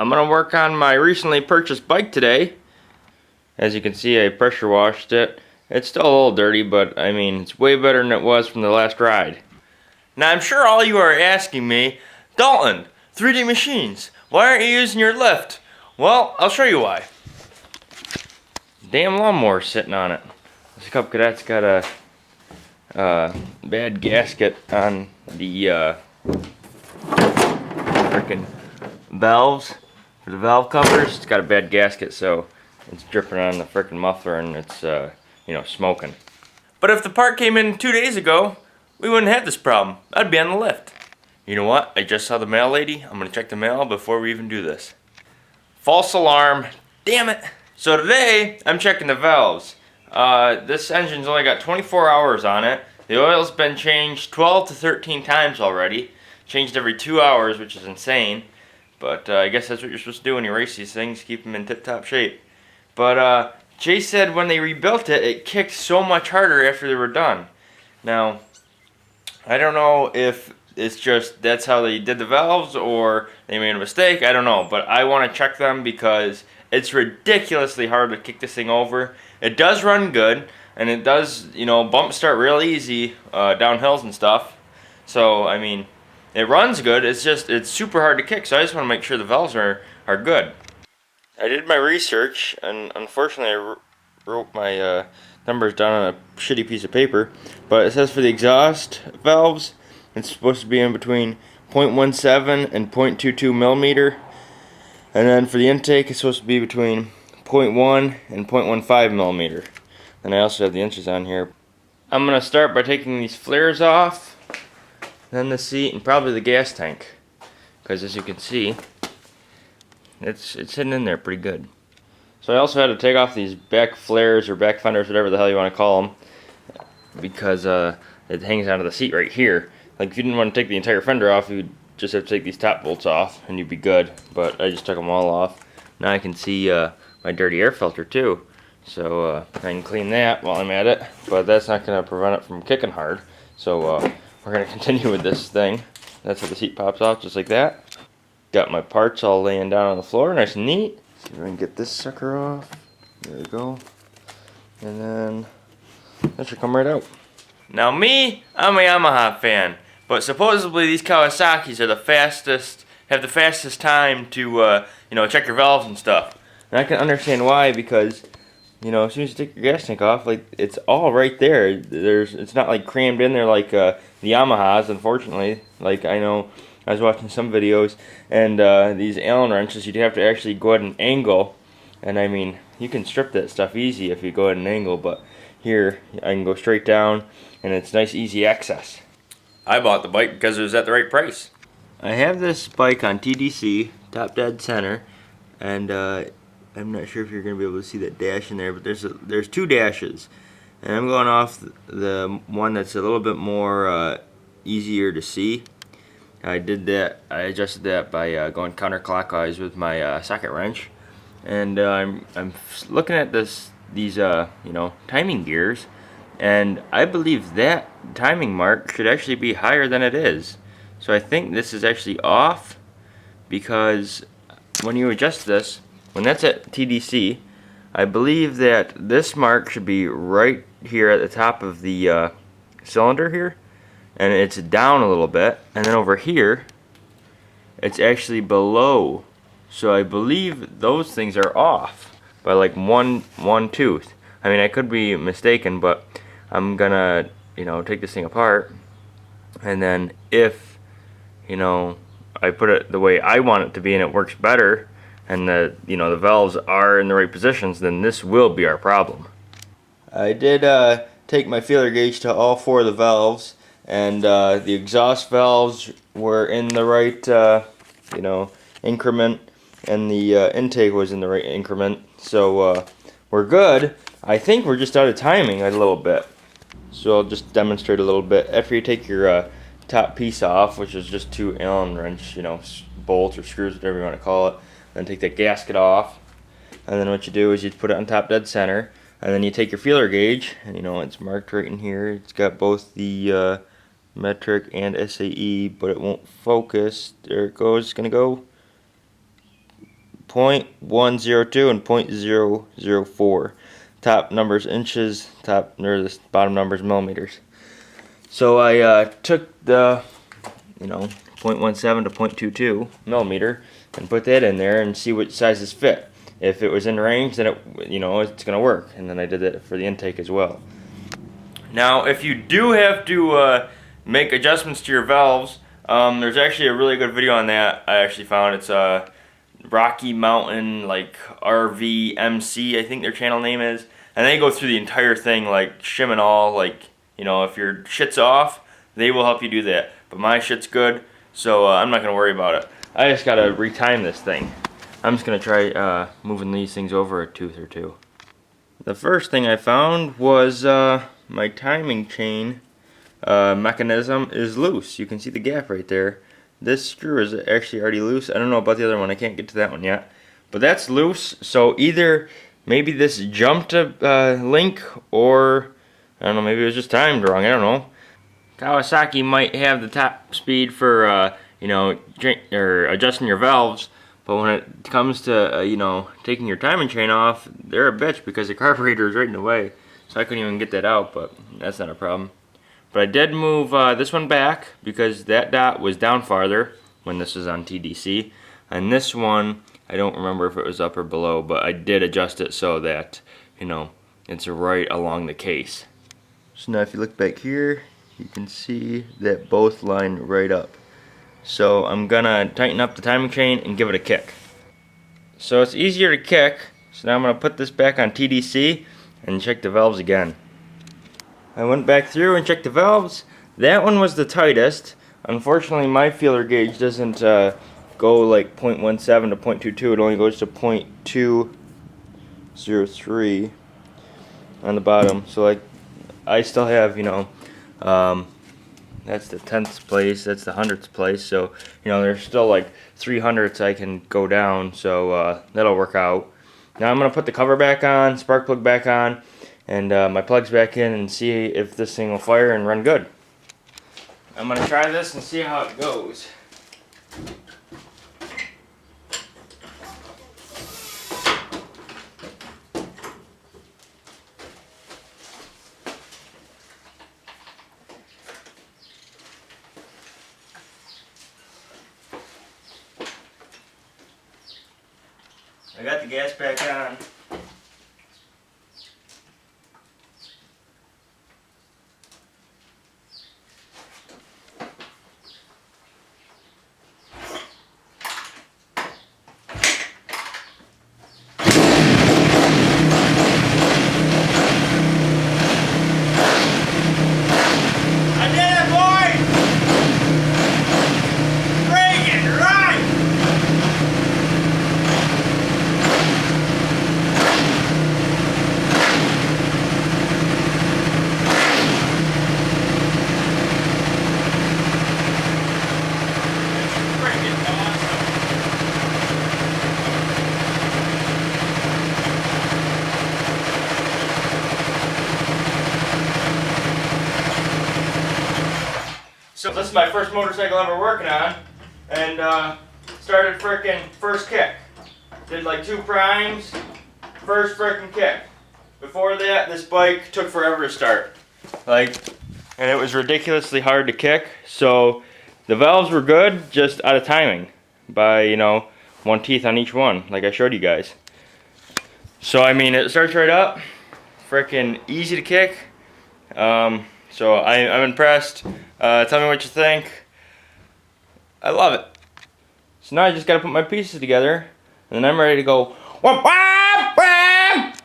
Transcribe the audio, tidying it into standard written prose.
I'm gonna work on my recently purchased bike today. As you can see, I pressure washed it. It's still a little dirty, but I mean, it's way better than it was from the last ride. Now I'm sure all you are asking me, Dalton, 3D Machines, why aren't you using your lift? Well, I'll show you why. Damn lawnmower sitting on it. This Cub Cadet's got a bad gasket on the freaking valves for the valve covers. It's got a bad gasket, so it's dripping on the freaking muffler and it's smoking. But if the part came in 2 days ago, we wouldn't have this problem. I'd be on the lift. You know what? I just saw the mail lady. I'm gonna check the mail before we even do this. False alarm. Damn it. So today I'm checking the valves. This engine's only got 24 hours on it. The oil's been changed 12 to 13 times already. Changed every 2 hours, which is insane. But I guess that's what you're supposed to do when you race these things, keep them in tip-top shape. But Jay said when they rebuilt it, it kicked so much harder after they were done. Now, I don't know if it's just that's how they did the valves or they made a mistake. I don't know, but I want to check them because it's ridiculously hard to kick this thing over. It does run good, and it does, bump start real easy down hills and stuff. So, I mean, it runs good. It's super hard to kick, so I just want to make sure the valves are good. I did my research, and unfortunately I wrote my numbers down on a shitty piece of paper, but it says for the exhaust valves, it's supposed to be in between 0.17 and 0.22 millimeter, and then for the intake, it's supposed to be between 0.1 and 0.15 millimeter. And I also have the inches on here. I'm going to start by taking these flares off, then the seat, and probably the gas tank, because as you can see, it's sitting in there pretty good. So I also had to take off these back flares or back fenders, whatever the hell you want to call them, because it hangs onto the seat right here. Like if you didn't want to take the entire fender off, you'd just have to take these top bolts off and you'd be good. But I just took them all off. Now I can see my dirty air filter too. So I can clean that while I'm at it, but that's not going to prevent it from kicking hard. So we're going to continue with this thing. That's how the seat pops off, just like that. Got my parts all laying down on the floor, nice and neat. See if I can get this sucker off. There we go. And then that should come right out. Now me, I'm a Yamaha fan, but supposedly these Kawasaki's are have the fastest time to check your valves and stuff. And I can understand why, because as soon as you take your gas tank off, like it's all right there. It's not like crammed in there like the Yamahas, unfortunately. Like I know I was watching some videos, and these Allen wrenches, you'd have to actually go ahead and angle. And I mean, you can strip that stuff easy if you go ahead and angle, but here I can go straight down, and it's nice, easy access. I bought the bike because it was at the right price. I have this bike on TDC, top dead center, and I'm not sure if you're going to be able to see that dash in there, but there's two dashes, and I'm going off the one that's a little bit more easier to see. I did that. I adjusted that by going counterclockwise with my socket wrench, and I'm looking at these timing gears, and I believe that timing mark should actually be higher than it is. So I think this is actually off, because when you adjust this, when that's at TDC, I believe that this mark should be right here at the top of the cylinder here, and it's down a little bit, and then over here it's actually below. So I believe those things are off by like one tooth. I mean, I could be mistaken, but I'm gonna take this thing apart, and then if I put it the way I want it to be and it works better, and the valves are in the right positions, then this will be our problem. I did take my feeler gauge to all four of the valves, and the exhaust valves were in the right increment, and the intake was in the right increment, so we're good. I think we're just out of timing a little bit, so I'll just demonstrate a little bit. After you take your top piece off, which is just two Allen wrench bolts or screws, whatever you want to call it, then take that gasket off, and then what you do is you put it on top dead center, and then you take your feeler gauge, and it's marked right in here. It's got both the metric and SAE, but it won't focus. There it goes. It's gonna go .102 and .004. Top numbers inches, the bottom numbers millimeters. So I took the, .17 to .22 millimeter and put that in there and see what sizes fit. If it was in range, then it's gonna work. And then I did that for the intake as well. Now, if you do have to make adjustments to your valves, there's actually a really good video on that I actually found. It's Rocky Mountain, like RVMC, I think their channel name is. And they go through the entire thing, like shim and all, like, if your shit's off, they will help you do that. But my shit's good, so I'm not gonna worry about it. I just gotta retime this thing. I'm just gonna try moving these things over a tooth or two. The first thing I found was my timing chain mechanism is loose. You can see the gap right there. This screw is actually already loose. I don't know about the other one. I can't get to that one yet. But that's loose, so either maybe this jumped a link, or I don't know, maybe it was just timed wrong. I don't know. Kawasaki might have the top speed for adjusting your valves, but when it comes to taking your timing chain off, they're a bitch because the carburetor is right in the way. So I couldn't even get that out, but that's not a problem. But I did move this one back because that dot was down farther when this was on TDC, and this one I don't remember if it was up or below, but I did adjust it so that it's right along the case. So now if you look back here, you can see that both line right up. So I'm gonna tighten up the timing chain and give it a kick. So it's easier to kick, so now I'm gonna put this back on TDC and check the valves again. I went back through and checked the valves. That one was the tightest. Unfortunately, my feeler gauge doesn't go like .17 to .22. It only goes to .203 on the bottom. So I still have, that's the 10th place, that's the 100th place, so there's still like 300ths I can go down, so that'll work out. Now I'm going to put the cover back on, spark plug back on, and my plugs back in, and see if this thing will fire and run good. I'm going to try this and see how it goes. I got the gas back on. I did it, boys! Reagan, right! So this is my first motorcycle ever working on, and started frickin' first kick. Did like 2 primes, first frickin' kick. Before that, this bike took forever to start. And it was ridiculously hard to kick, so the valves were good, just out of timing by, 1 teeth on each one, like I showed you guys. So I mean, it starts right up, frickin' easy to kick. So I'm impressed. Tell me what you think. I love it. So now I just gotta put my pieces together, and then I'm ready to go. Wham, wham, wham!